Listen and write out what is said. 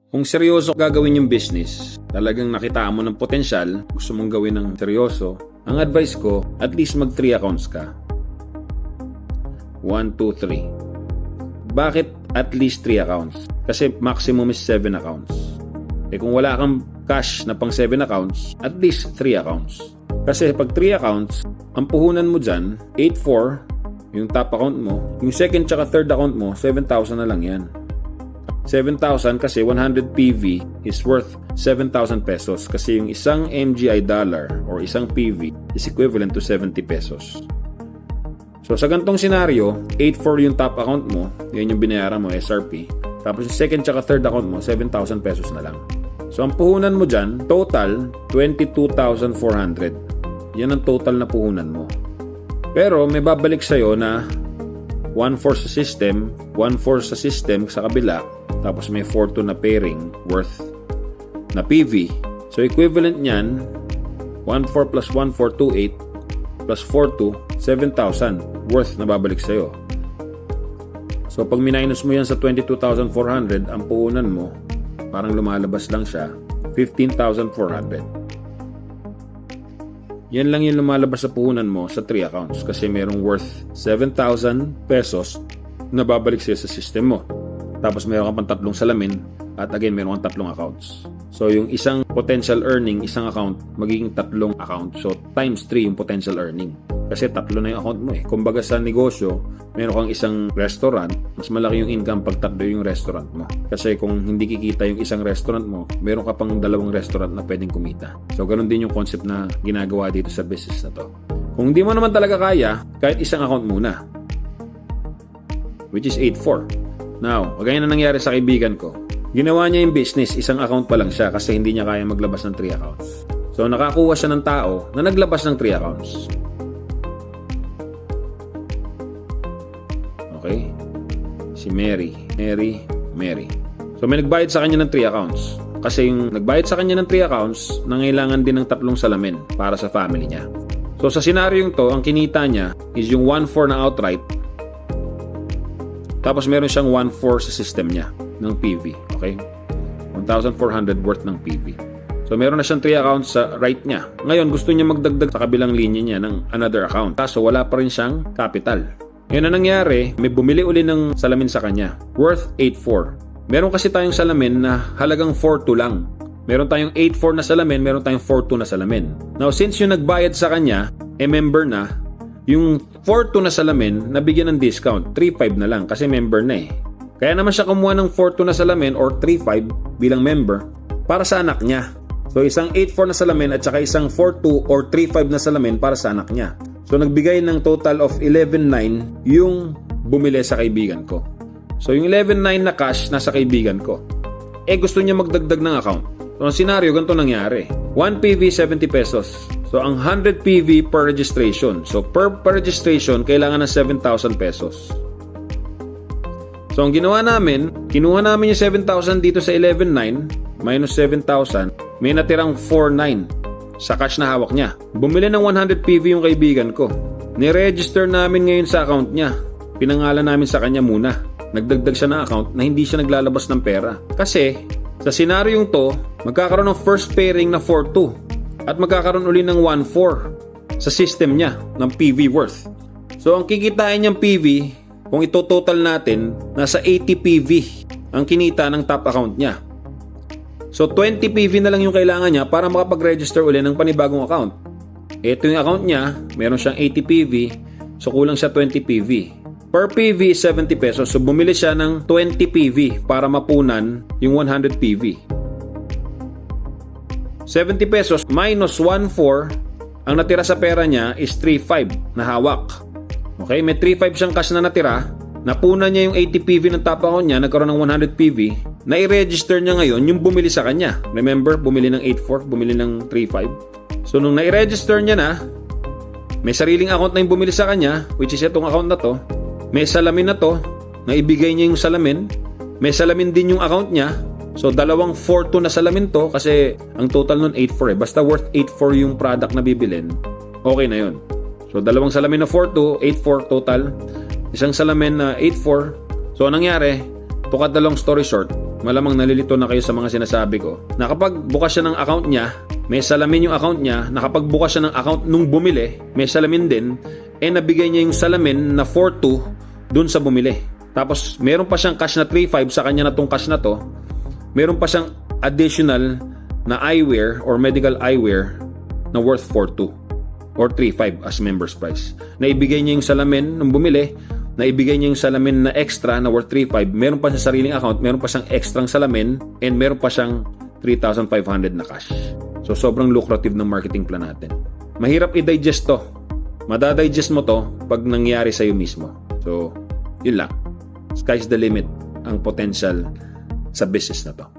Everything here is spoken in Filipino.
Kung seryoso gagawin yung business, talagang nakita mo ng potensyal, gusto mong gawin ng seryoso, ang advice ko, at least mag 3 accounts ka. 1, 2, 3. Bakit at least 3 accounts? Kasi maximum is 7 accounts. Kung wala kang cash na pang 7 accounts, at least 3 accounts. Kasi pag 3 accounts, ang puhunan mo dyan, 8,400, yung top account mo, yung second tsaka third account mo, 7,000 na lang yan. 7,000 kasi 100 PV is worth 7,000 pesos kasi yung isang MGI dollar or isang PV is equivalent to 70 pesos. So sa ganitong senaryo, 8,400 yung top account mo, yan yung binayaran mo, SRP. Tapos yung second tsaka third account mo, 7,000 pesos na lang. So ang puhunan mo dyan, total 22,400. Yan ang total na puhunan mo. Pero may babalik sa'yo na 1,400 sa system, 1,400 sa system sa kabila, tapos may 4,200 na pairing worth na PV. So equivalent niyan, 1,400 plus 1,428 plus 4,200, 7,000 worth na babalik sa'yo. So pag minus mo yan sa 22,400, ang puhunan mo, parang lumalabas lang siya, 15,400. Yan lang yung lumalabas sa puhunan mo sa 3 accounts kasi merong worth 7,000 pesos na babalik sa'yo sa system mo. Tapos meron ka pang 3 salamin at again meron kang 3 accounts. So yung isang potential earning, isang account, magiging 3 account. So times 3 yung potential earning. Kasi 3 na yung account mo eh. Kumbaga sa negosyo, meron kang isang restaurant, mas malaki yung income pag 3 yung restaurant mo. Kasi kung hindi kikita yung isang restaurant mo, meron ka pang 2 restaurant na pwedeng kumita. So ganun din yung concept na ginagawa dito sa business na to. Kung hindi mo naman talaga kaya, kahit isang account muna. Which is 8,400. Now, kagaya na nangyari sa kaibigan ko, ginawa niya yung business, isang account pa lang siya kasi hindi niya kaya maglabas ng 3 accounts. So, nakakuha siya ng tao na naglabas ng 3 accounts. Okay? Si Mary. So, may nagbayad sa kanya ng 3 accounts. Kasi yung nagbayad sa kanya ng 3 accounts, nangailangan din ng 3 salamin para sa family niya. So, sa senaryong to, ang kinita niya is yung 1,400 na outright. Tapos meron siyang 1,400 sa system niya ng PV. Okay? 1,400 worth ng PV. So meron na siyang 3 accounts sa right niya. Ngayon gusto niya magdagdag sa kabilang linya niya ng another account. Kaso wala pa rin siyang capital. Ngayon na nangyari, may bumili uli ng salamin sa kanya. Worth 8,400. Meron kasi tayong salamin na halagang 4,200 lang. Meron tayong 8,400 na salamin, meron tayong 4,200 na salamin. Now since yung nagbayad sa kanya, member na, yung 4,200 na salamin, nabigyan ng discount. 3,500 na lang kasi member na eh. Kaya naman siya kumuha ng 4,200 na salamin or 3,500 bilang member para sa anak niya. So isang 8,400 na salamin at saka isang 4,200 or 3,500 na salamin para sa anak niya. So nagbigay ng total of 11,900 yung bumili sa kaibigan ko. So yung 11,900 na cash nasa kaibigan ko. Gusto niya magdagdag ng account. So ang senaryo, ganito nangyari. 1 PV, 70 pesos. So, ang 100 PV per registration. So, per registration, kailangan ng 7,000 pesos. So, ang ginawa namin, kinuha namin yung 7,000 dito sa 11,900 minus 7,000, may natirang 4,900 sa cash na hawak niya. Bumili ng 100 PV yung kaibigan ko. Ni-register namin ngayon sa account niya. Pinangalan namin sa kanya muna. Nagdagdag siya ng account na hindi siya naglalabas ng pera. Kasi, sa senaryong to, magkakaroon ng first pairing na 4,200. At magkakaroon uli ng 1,400 sa system niya ng PV worth. So ang kikitain niyang PV, kung ito total natin, nasa 80 PV ang kinita ng top account niya. So 20 PV na lang yung kailangan niya para makapag-register uli ng panibagong account. Ito yung account niya, meron siyang 80 PV, so kulang siya 20 PV. Per PV is 70 pesos, so bumili siya ng 20 PV para mapunan yung 100 PV. 70 pesos minus 1,400, ang natira sa pera niya is 3,500 na hawak. Okay, may 3,500 siyang cash na natira. Napunan niya yung 80 PV ng top account niya, nagkaroon ng 100 PV. Na-i-register niya ngayon yung bumili sa kanya. Remember, bumili ng 8,400, bumili ng 3,500. So, nung na-i-register niya na, may sariling account na yung bumili sa kanya, which is itong account na to. May salamin na to, na ibigay niya yung salamin. May salamin din yung account niya. So, dalawang 4,200 na salamin to kasi ang total nun 8,400 eh. Basta worth 8,400 yung product na bibilin, okay na yun. So, dalawang salamin na 4,200, 8,400 total. Isang salamin na 8,400. So, anong nangyari? To cut the long story short, malamang nalilito na kayo sa mga sinasabi ko, na kapag bukas siya ng account niya, may salamin yung account niya, na kapag bukas siya ng account nung bumili, may salamin din, nabigay niya yung salamin na 4.2 dun sa bumili. Tapos, meron pa siyang cash na 3.5 sa kanya na tong cash na to, meron pa siyang additional na eyewear or medical eyewear na worth 4.2 or 3.5 as member's price. Naibigay niya yung salamin nung bumili, naibigay niya yung salamin na extra na worth 3.5, meron pa sa sariling account, meron pa siyang extrang salamin, and meron pa siyang 3,500 na cash. So, sobrang lucrative ng marketing plan natin. Mahirap i-digest to. Madadigest mo to pag nangyari sa'yo mismo. So, yun lang. Sky's the limit ang potential sa business na to.